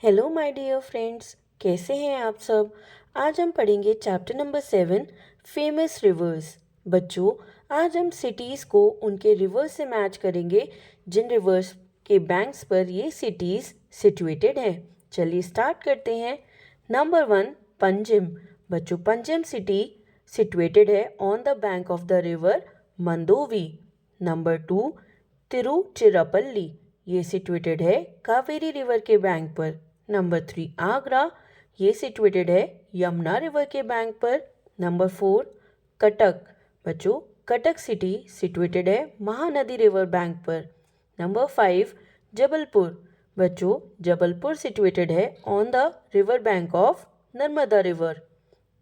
Hello my dear friends, कैसे हैं आप सब। आज हम पढ़ेंगे चैप्टर नंबर 7 फेमस रिवर्स। बच्चों, आज हम सिटीज़ को उनके रिवर्स से मैच करेंगे जिन रिवर्स के बैंक्स पर ये सिटीज़ सिचुएटेड हैं। चलिए स्टार्ट करते हैं। नंबर 1, पंजिम। बच्चों, पंजिम सिटी सिचुएटेड है on the bank of the river Mandovi. Number 2, Tiruchirappalli. ये सिचुएटेड है कावेरी रिवर के बैंक पर। नंबर 3, आगरा। ये सिचुएटेड है यमुना रिवर के बैंक पर। नंबर 4, कटक। बच्चों, कटक सिटी सिचुएटेड है महानदी रिवर बैंक पर। नंबर 5, जबलपुर। बच्चों, जबलपुर सिचुएटेड है on the river bank of Narmada river.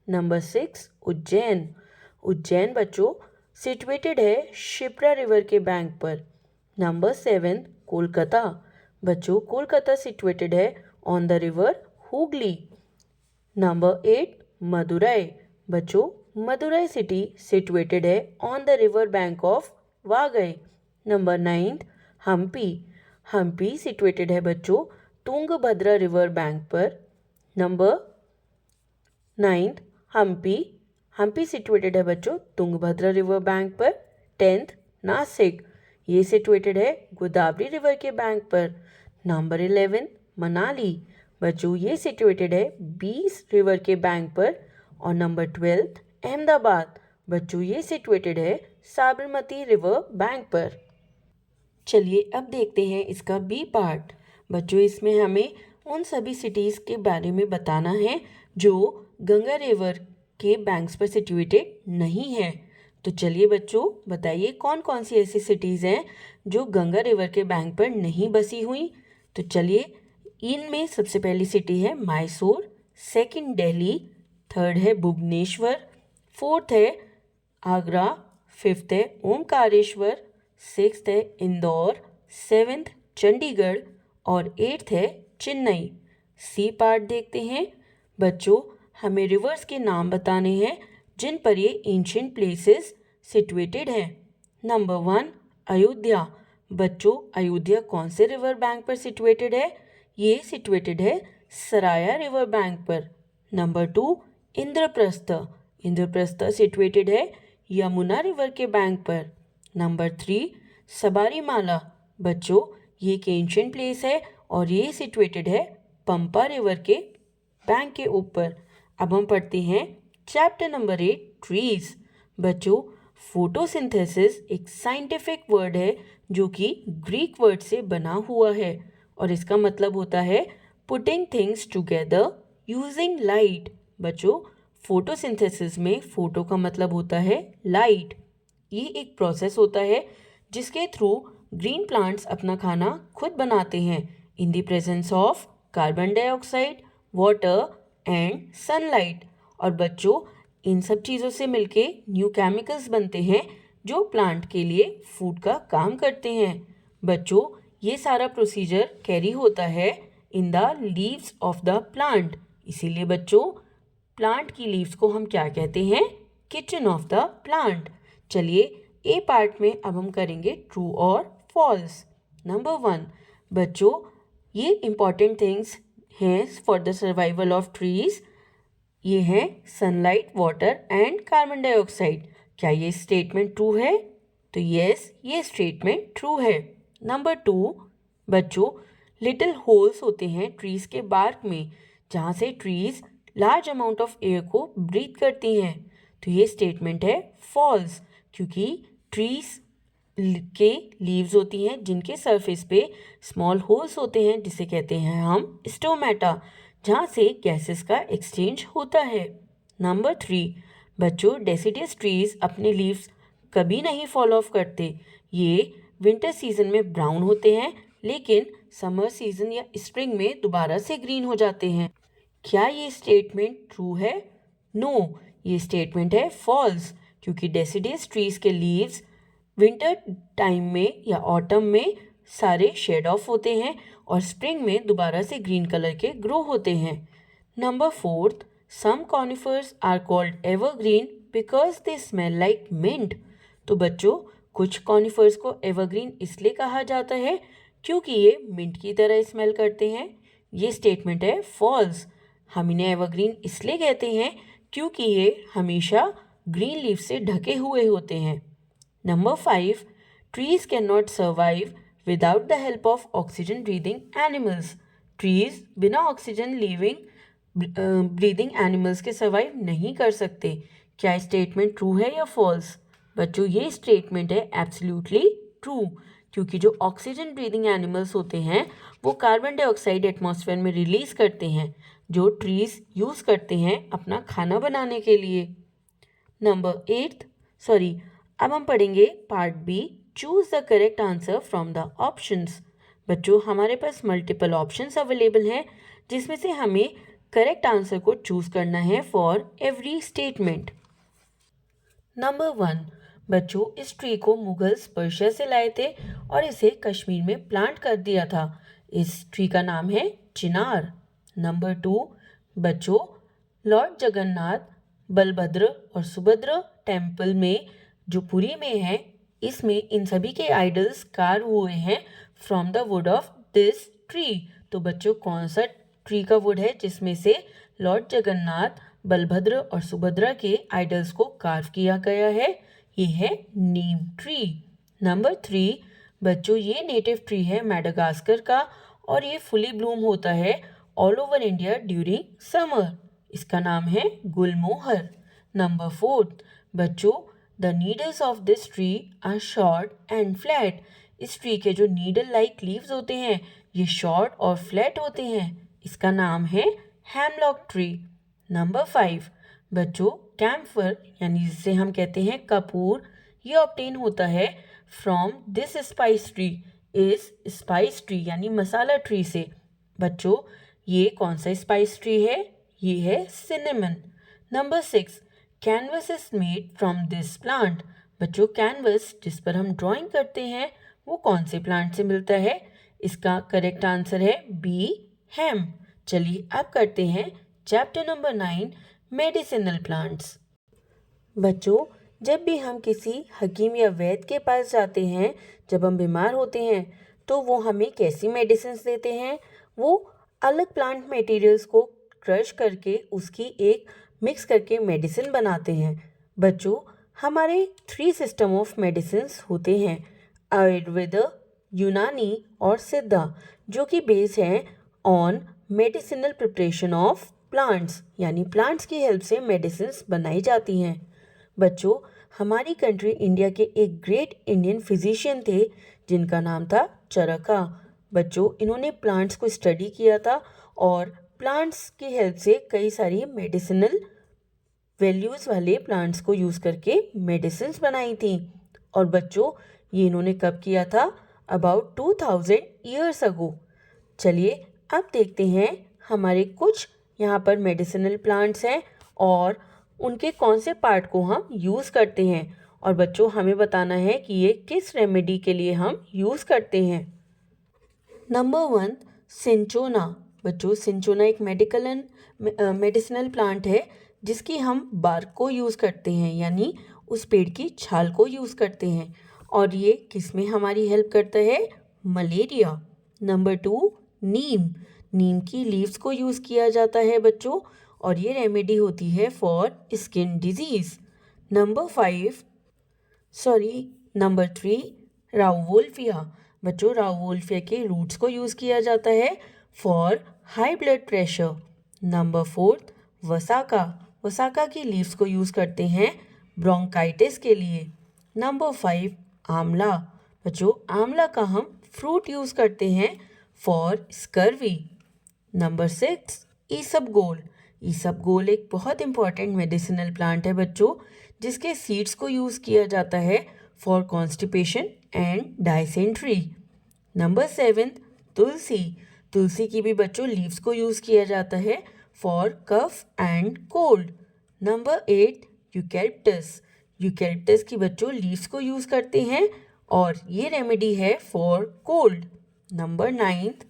Number 6, Ujjain. Ujjain बच्चों सिचुएटेड है शिप्रा रिवर के बैंक पर। नंबर 7, कोलकाता। बच्चों, कोलकाता सिचुएटेड है on the river Hooghly. Number 8, Madurai. बच्चों, मदुरई सिटी सिचुएटेड है on the river bank of Vaigai. Number 9, Hampi. Hampi situated है बच्चों तुंगभद्रा रिवर बैंक पर। नंबर 9, हम्पी। हम्पी सिचुएटेड है बच्चों तुंगभद्रा रिवर बैंक पर। 10th, नासिक। ये सिचुएटेड है गोदावरी रिवर के बैंक पर। नंबर 11, मनाली। बच्चों, ये सिचुएटेड है बीस रिवर के बैंक पर। और नंबर 12th, अहमदाबाद। बच्चों, ये सिचुएटेड है साबरमती रिवर बैंक पर। चलिए अब देखते हैं इसका बी पार्ट। बच्चों, इसमें हमें उन सभी सिटीज़ के बारे में बताना है जो गंगा रिवर के बैंक्स पर सिचुएटेड नहीं है। तो चलिए बच्चों, बताइए कौन कौन सी ऐसी सिटीज़ हैं जो गंगा रिवर के बैंक पर नहीं बसी हुई। तो चलिए, इनमें सबसे पहली सिटी है मैसूर, सेकंड दिल्ली, थर्ड है भुवनेश्वर, फोर्थ है आगरा, फिफ्थ है ओमकारेश्वर, सिक्स्थ है इंदौर, सेवेंथ चंडीगढ़ और एट्थ है चेन्नई। सी पार्ट देखते हैं। बच्चों, हमें रिवर्स के नाम बताने हैं जिन पर ये एंशियंट प्लेसेस सिचुएटेड हैं। नंबर 1, अयोध्या। बच्चों, अयोध्या कौन से रिवर बैंक पर सिचुएटेड है? ये सिचुएटेड है सराया रिवर बैंक पर। नंबर 2, इंद्रप्रस्थ। इंद्रप्रस्थ सिचुएटेड है यमुना रिवर के बैंक पर। नंबर 3, सबरीमाला। बच्चों, ये एक एंशियंट प्लेस है और ये सिचुएटेड है पंपा रिवर के बैंक के ऊपर। अब हम पढ़ते हैं चैप्टर नंबर 8, ट्रीज। बच्चों, फोटोसिंथेसिस एक साइंटिफिक वर्ड है जो कि ग्रीक वर्ड से बना हुआ है और इसका मतलब होता है putting things together using light. बच्चों, फोटोसिंथेसिस में फोटो का मतलब होता है लाइट। ये एक प्रोसेस होता है जिसके थ्रू ग्रीन प्लांट्स अपना खाना खुद बनाते हैं in the presence of carbon dioxide, water and sunlight. और बच्चों, इन सब चीज़ों से मिलके न्यू केमिकल्स बनते हैं जो प्लांट के लिए फूड का काम करते हैं। बच्चों, ये सारा प्रोसीजर कैरी होता है in the leaves of the plant. इसीलिए बच्चों, प्लांट की लीव्स को हम क्या कहते हैं? Kitchen of the plant. चलिए, ए पार्ट में अब हम करेंगे ट्रू और फॉल्स। नंबर 1, बच्चों, ये इंपॉर्टेंट थिंग्स हैं for the survival of trees. ये है sunlight, water and carbon dioxide. क्या ये स्टेटमेंट ट्रू है? तो यस, ये स्टेटमेंट ट्रू है। नंबर 2, बच्चों, लिटिल होल्स होते हैं ट्रीज के बार्क में जहाँ से trees large amount of air को ब्रीथ करती हैं। तो ये स्टेटमेंट है फॉल्स, क्योंकि ट्रीज के लीव्स होती हैं जिनके सरफेस पे स्मॉल होल्स होते हैं जिसे कहते हैं हम स्टोमेटा, जहाँ से गैसेस का एक्सचेंज होता है। नंबर 3, बच्चों, डेसिडियस ट्रीज अपने लीव्स कभी नहीं फॉल ऑफ करते। ये विंटर सीजन में ब्राउन होते हैं लेकिन समर सीजन या स्प्रिंग में दोबारा से ग्रीन हो जाते हैं। क्या ये स्टेटमेंट ट्रू है? नो, ये स्टेटमेंट है फॉल्स, क्योंकि डेसिडियस ट्रीज के लीव्स विंटर टाइम में या ऑटम में सारे शेड ऑफ होते हैं और स्प्रिंग में दोबारा से ग्रीन कलर के ग्रो होते हैं। Number 4, some conifers are called evergreen because they smell like mint. तो बच्चों, कुछ कॉनिफर्स को एवरग्रीन इसलिए कहा जाता है क्योंकि ये मिंट की तरह स्मेल करते हैं। ये स्टेटमेंट है फॉल्स। हम इन्हें एवरग्रीन इसलिए कहते हैं क्योंकि ये हमेशा ग्रीन लीफ से ढके हुए होते हैं। Number 5, trees can not survive without the help of oxygen breathing animals. Trees बिना ऑक्सीजन ब्रीदिंग एनिमल्स के सर्वाइव नहीं कर सकते। क्या स्टेटमेंट ट्रू है या फॉल्स? बच्चों, ये स्टेटमेंट है एब्सोल्युटली ट्रू, क्योंकि जो ऑक्सीजन ब्रीदिंग एनिमल्स होते हैं वो कार्बन डाइऑक्साइड एटमॉस्फेयर में रिलीज करते हैं, जो ट्रीज यूज करते हैं अपना खाना बनाने के लिए। नंबर 8 सॉरी अब हम पढ़ेंगे part B, choose the correct answer from the options. बच्चों, हमारे पास मल्टीपल ऑप्शंस अवेलेबल हैं जिसमें से हमें करेक्ट आंसर को चूज करना है फॉर एवरी स्टेटमेंट। नंबर 1, बच्चों, इस ट्री को मुगल्स पर्शिया से लाए थे और इसे कश्मीर में प्लांट कर दिया था। इस ट्री का नाम है चिनार। नंबर 2, बच्चों, लॉर्ड जगन्नाथ, बलभद्र और सुभद्रा टेम्पल में जो पुरी में है, इसमें इन सभी के आइडल्स कार्व हुए हैं from the wood of this tree. तो बच्चों, कौन सा ट्री का वुड है जिसमें से लॉर्ड जगन्नाथ, बलभद्र और सुभद्रा के आइडल्स को कार्व किया गया है? ये है नीम ट्री। नंबर 3, बच्चों, ये नेटिव ट्री है मैडागास्कर का और ये फुली ब्लूम होता है all over India during summer. इसका नाम है गुलमोहर। नंबर 4, बच्चों, the needles of this tree are short and flat. इस ट्री के जो नीडल लाइक लीव्स होते हैं ये शॉर्ट और फ्लैट होते हैं। इसका नाम है हेमलॉक ट्री। नंबर 5, बच्चों, कैम्फर यानी जिसे हम कहते हैं कपूर, ये ऑब्टेन होता है फ्रॉम दिस स्पाइस ट्री, इस स्पाइस ट्री यानी मसाला ट्री से। बच्चों, ये कौन सा स्पाइस ट्री है? ये है cinnamon. Number 6, canvas is made from this plant. बच्चों, कैनवस जिस पर हम ड्राइंग करते हैं वो कौन से प्लांट से मिलता है? इसका करेक्ट आंसर है बी, हेम। चलिए अब करते हैं चैप्टर नंबर 9, मेडिसिनल प्लांट्स। बच्चों, जब भी हम किसी हकीम या वैद्य के पास जाते हैं, जब हम बीमार होते हैं, तो वो हमें कैसी मेडिसिन देते हैं? वो अलग प्लांट मटेरियल्स को क्रश करके उसकी एक मिक्स करके मेडिसिन बनाते हैं। बच्चों, हमारे 3 सिस्टम ऑफ मेडिसिन होते हैं, आयुर्वेद, यूनानी और सिद्धा, जो कि बेस हैं on medicinal preparation of plants, यानी प्लांट्स की हेल्प से मेडिसिन्स बनाई जाती हैं। बच्चों, हमारी कंट्री इंडिया के एक ग्रेट इंडियन फिजिशियन थे जिनका नाम था चरका। बच्चों, इन्होंने प्लांट्स को स्टडी किया था और प्लांट्स की हेल्प से कई सारी मेडिसिनल वैल्यूज़ वाले प्लांट्स को यूज़ करके मेडिसिन्स बनाई थी। और बच्चों, ये इन्होंने कब किया था? About 2000 years ago. चलिए अब देखते हैं हमारे कुछ यहाँ पर मेडिसिनल प्लांट्स हैं और उनके कौन से पार्ट को हम यूज़ करते हैं। और बच्चों, हमें बताना है कि ये किस रेमेडी के लिए हम यूज़ करते हैं। नंबर 1, सिंचोना। बच्चों, सिंचोना एक मेडिसिनल प्लांट है जिसकी हम बार्क को यूज़ करते हैं, यानी उस पेड़ की छाल को यूज़ करते हैं। और ये किस में हमारी हेल्प करता है? मलेरिया। नंबर 2, नीम। नीम की लीव्स को यूज़ किया जाता है बच्चों, और ये रेमेडी होती है for skin disease. Number 3, rauwolfia. बच्चों, राउवोल्फिया के रूट्स को यूज़ किया जाता है for high blood pressure. Number 4, वसाका। वसाका की लीव्स को यूज़ करते हैं ब्रोंकाइटिस के लिए। नंबर 5, आंवला। बच्चों, आंवला का हम फ्रूट यूज़ करते हैं for scurvy. Number 6, isabgol. Isabgol एक बहुत इंपॉर्टेंट मेडिसिनल प्लांट है बच्चों, जिसके सीड्स को यूज़ किया जाता है for constipation and dysentery. Number 7, तुलसी। तुलसी की भी बच्चों लीव्स को यूज़ किया जाता है for cough and cold. Number 8, eucalyptus. Eucalyptus की बच्चों लीव्स को यूज़ करते हैं और ये रेमेडी है फॉर कोल्ड। Number 9,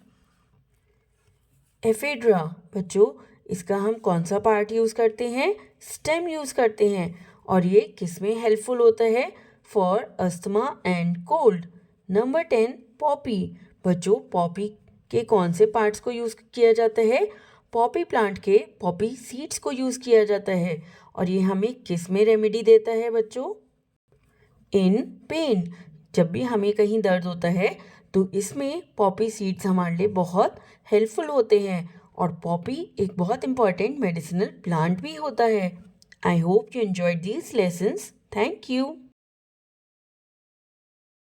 ephedra. बच्चों, इसका हम कौन सा पार्ट यूज़ करते हैं? स्टेम यूज़ करते हैं, और ये किस में हेल्पफुल होता है? For asthma and cold. Number 10, Poppy. बच्चों, पॉपी के कौन से पार्ट्स को यूज़ किया जाता है? पॉपी प्लांट के पॉपी सीड्स को यूज़ किया जाता है। और ये हमें किस में रेमेडी देता है बच्चों? इन पेन। जब भी हमें कहीं दर्द होता है तो इसमें पॉपी सीड्स हमारे लिए बहुत हेल्पफुल होते हैं। और पॉपी एक बहुत इंपॉर्टेंट मेडिसिनल प्लांट भी होता है। I hope you enjoyed these lessons. Thank you.